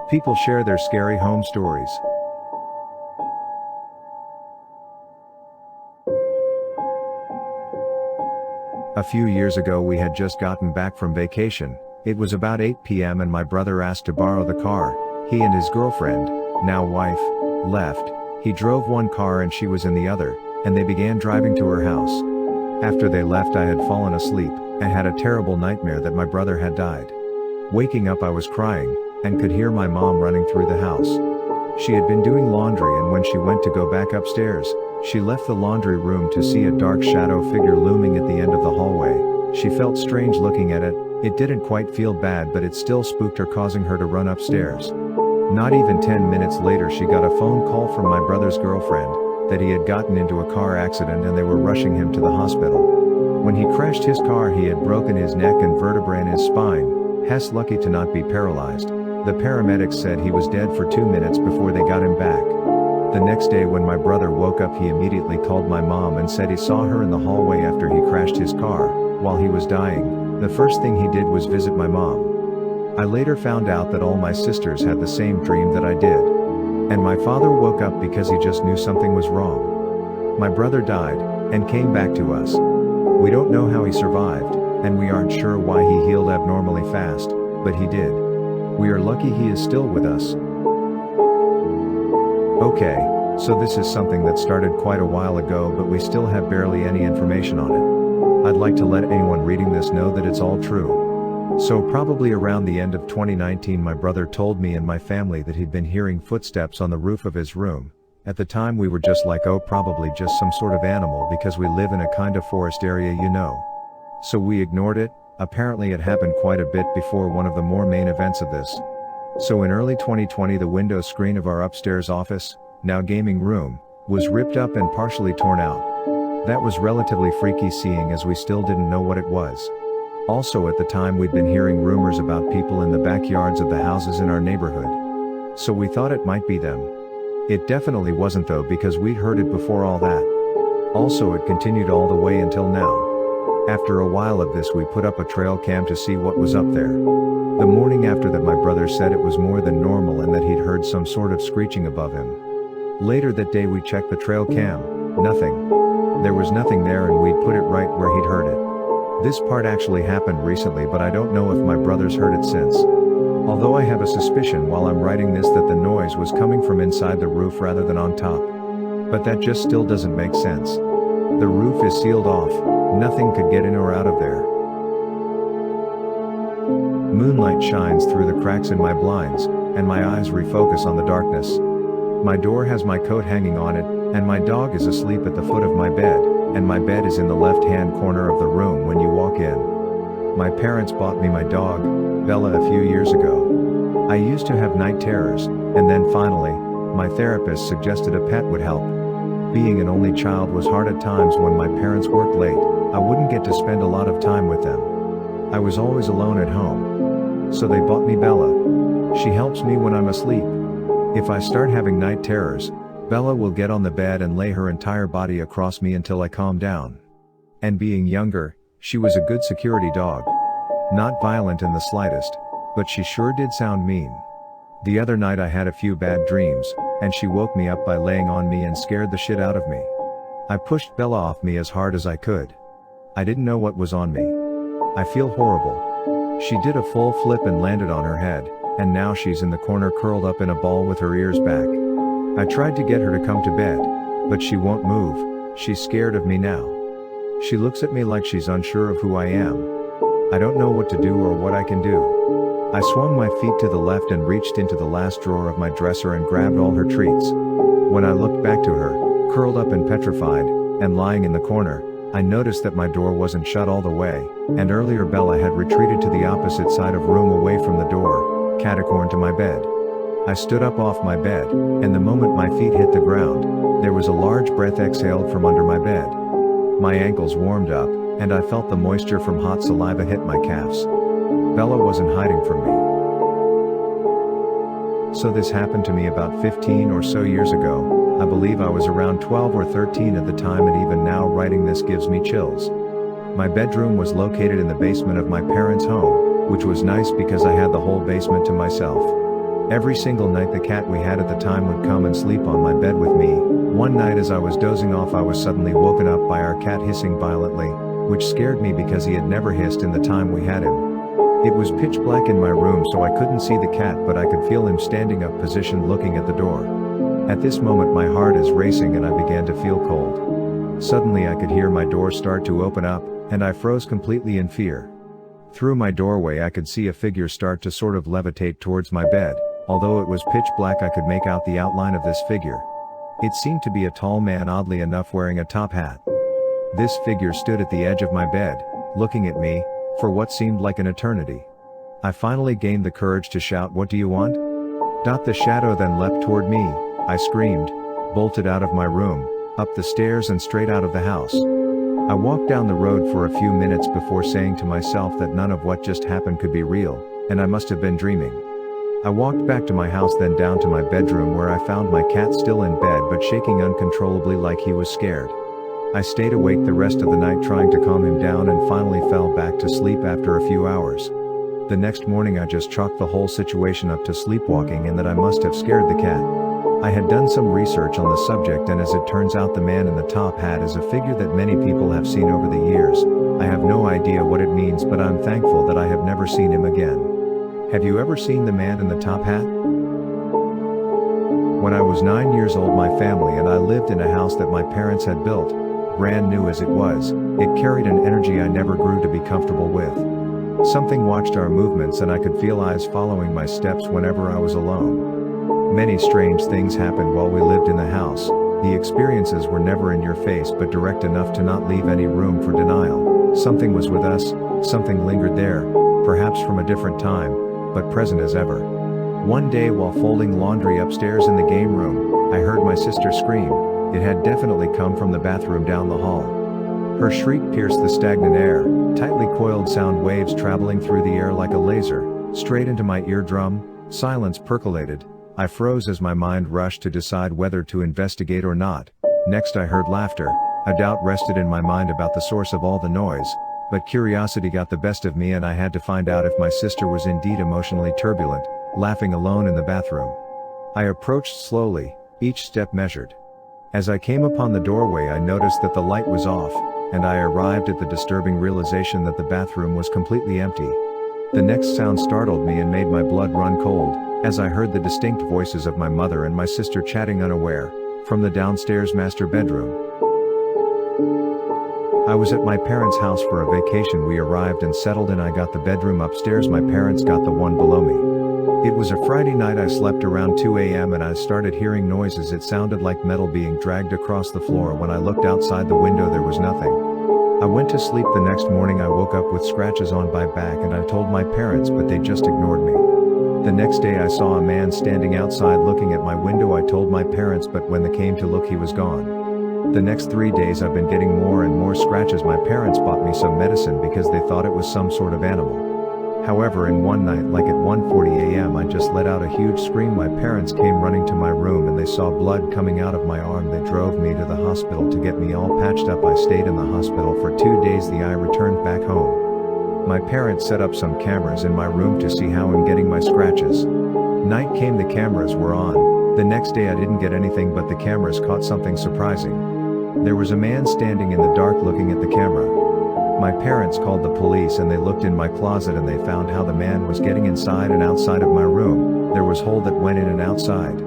People share their scary home stories. A few years ago we had just gotten back from vacation. It was about 8 p.m. and my brother asked to borrow the car. He and his girlfriend, now wife, left. He drove one car and she was in the other, and they began driving to her house. After they left I had fallen asleep, and had a terrible nightmare that my brother had died. Waking up I was crying, and could hear my mom running through the house. She had been doing laundry, and when she went to go back upstairs, she left the laundry room to see a dark shadow figure looming at the end of the hallway. She felt strange looking at it. It didn't quite feel bad, but it still spooked her, causing her to run upstairs. Not even 10 minutes later she got a phone call from my brother's girlfriend, that he had gotten into a car accident and they were rushing him to the hospital. When he crashed his car he had broken his neck and vertebrae in his spine. Hess lucky to not be paralyzed. The paramedics said he was dead for 2 minutes before they got him back. The next day when my brother woke up he immediately called my mom and said he saw her in the hallway after he crashed his car. While he was dying, the first thing he did was visit my mom. I later found out that all my sisters had the same dream that I did. And my father woke up because he just knew something was wrong. My brother died, and came back to us. We don't know how he survived, and we aren't sure why he healed abnormally fast, but he did. We are lucky he is still with us. Okay, so this is something that started quite a while ago, but we still have barely any information on it. I'd like to let anyone reading this know that it's all true. So probably around the end of 2019 my brother told me and my family that he'd been hearing footsteps on the roof of his room. At the time we were just like, oh, probably just some sort of animal because we live in a kind of forest area, you know. So we ignored it. Apparently it happened quite a bit before one of the more main events of this. So in early 2020 the window screen of our upstairs office, now gaming room, was ripped up and partially torn out. That was relatively freaky seeing as we still didn't know what it was. Also at the time we'd been hearing rumors about people in the backyards of the houses in our neighborhood. So we thought it might be them. It definitely wasn't though, because we'd heard it before all that. Also it continued all the way until now. After a while of this we put up a trail cam to see what was up there. The morning after that my brother said it was more than normal and that he'd heard some sort of screeching above him. Later that day we checked the trail cam. Nothing. There was nothing there and we'd put it right where he'd heard it. This part actually happened recently, but I don't know if my brother's heard it since. Although I have a suspicion while I'm writing this that the noise was coming from inside the roof rather than on top. But that just still doesn't make sense. The roof is sealed off. Nothing could get in or out of there. Moonlight shines through the cracks in my blinds, and my eyes refocus on the darkness. My door has my coat hanging on it, and my dog is asleep at the foot of my bed, and my bed is in the left-hand corner of the room when you walk in. My parents bought me my dog, Bella, a few years ago. I used to have night terrors, and then finally, my therapist suggested a pet would help. Being an only child was hard at times. When my parents worked late, I wouldn't get to spend a lot of time with them. I was always alone at home. So they bought me Bella. She helps me when I'm asleep. If I start having night terrors, Bella will get on the bed and lay her entire body across me until I calm down. And being younger, she was a good security dog. Not violent in the slightest, but she sure did sound mean. The other night I had a few bad dreams, and she woke me up by laying on me and scared the shit out of me. I pushed Bella off me as hard as I could. I didn't know what was on me. I feel horrible. She did a full flip and landed on her head, and now she's in the corner curled up in a ball with her ears back. I tried to get her to come to bed, but she won't move. She's scared of me now. She looks at me like she's unsure of who I am. I don't know what to do or what I can do. I swung my feet to the left and reached into the last drawer of my dresser and grabbed all her treats. When I looked back to her, curled up and petrified, and lying in the corner, I noticed that my door wasn't shut all the way, and earlier Bella had retreated to the opposite side of room away from the door, catacorn to my bed. I stood up off my bed, and the moment my feet hit the ground, there was a large breath exhaled from under my bed. My ankles warmed up, and I felt the moisture from hot saliva hit my calves. Bella wasn't hiding from me. So this happened to me about 15 or so years ago. I believe I was around 12 or 13 at the time, and even now writing this gives me chills. My bedroom was located in the basement of my parents' home, which was nice because I had the whole basement to myself. Every single night the cat we had at the time would come and sleep on my bed with me. One night as I was dozing off I was suddenly woken up by our cat hissing violently, which scared me because he had never hissed in the time we had him. It was pitch black in my room so I couldn't see the cat, but I could feel him standing up positioned looking at the door. At this moment my heart is racing and I began to feel cold. Suddenly I could hear my door start to open up, and I froze completely in fear. Through my doorway I could see a figure start to sort of levitate towards my bed. Although it was pitch black I could make out the outline of this figure. It seemed to be a tall man, oddly enough wearing a top hat. This figure stood at the edge of my bed, looking at me, for what seemed like an eternity. I finally gained the courage to shout, "What do you want?" The shadow then leapt toward me. I screamed, bolted out of my room, up the stairs and straight out of the house. I walked down the road for a few minutes before saying to myself that none of what just happened could be real, and I must have been dreaming. I walked back to my house, then down to my bedroom where I found my cat still in bed but shaking uncontrollably like he was scared. I stayed awake the rest of the night trying to calm him down and finally fell back to sleep after a few hours. The next morning I just chalked the whole situation up to sleepwalking and that I must have scared the cat. I had done some research on the subject, and as it turns out the man in the top hat is a figure that many people have seen over the years. I have no idea what it means, but I'm thankful that I have never seen him again. Have you ever seen the man in the top hat? When I was 9 years old my family and I lived in a house that my parents had built. Brand new as it was, it carried an energy I never grew to be comfortable with. Something watched our movements and I could feel eyes following my steps whenever I was alone. Many strange things happened while we lived in the house. The experiences were never in your face but direct enough to not leave any room for denial. Something was with us, something lingered there, perhaps from a different time, but present as ever. One day while folding laundry upstairs in the game room, I heard my sister scream. It had definitely come from the bathroom down the hall. Her shriek pierced the stagnant air, tightly coiled sound waves traveling through the air like a laser, straight into my eardrum. Silence percolated. I froze as my mind rushed to decide whether to investigate or not. Next I heard laughter. A doubt rested in my mind about the source of all the noise, but curiosity got the best of me and I had to find out if my sister was indeed emotionally turbulent, laughing alone in the bathroom. I approached slowly, each step measured. As I came upon the doorway I noticed that the light was off, and I arrived at the disturbing realization that the bathroom was completely empty. The next sound startled me and made my blood run cold, as I heard the distinct voices of my mother and my sister chatting unaware, from the downstairs master bedroom. I was at my parents' house for a vacation. We arrived and settled in. I got the bedroom upstairs, my parents got the one below me. It was a Friday night. I slept around 2 a.m. and I started hearing noises. It sounded like metal being dragged across the floor. When I looked outside the window there was nothing. I went to sleep. The next morning I woke up with scratches on my back and I told my parents, but they just ignored me. The next day I saw a man standing outside looking at my window. I told my parents, but when they came to look he was gone. The next 3 days I've been getting more and more scratches. My parents bought me some medicine because they thought it was some sort of animal. However, in one night, like at 1:40 a.m. I just let out a huge scream. My parents came running to my room and they saw blood coming out of my arm. They drove me to the hospital to get me all patched up. I stayed in the hospital for 2 days. I returned back home. My parents set up some cameras in my room to see how I'm getting my scratches. Night came, the cameras were on. The next day I didn't get anything, but the cameras caught something surprising. There was a man standing in the dark looking at the camera. My parents called the police and they looked in my closet and they found how the man was getting inside and outside of my room. There was hole that went in and outside.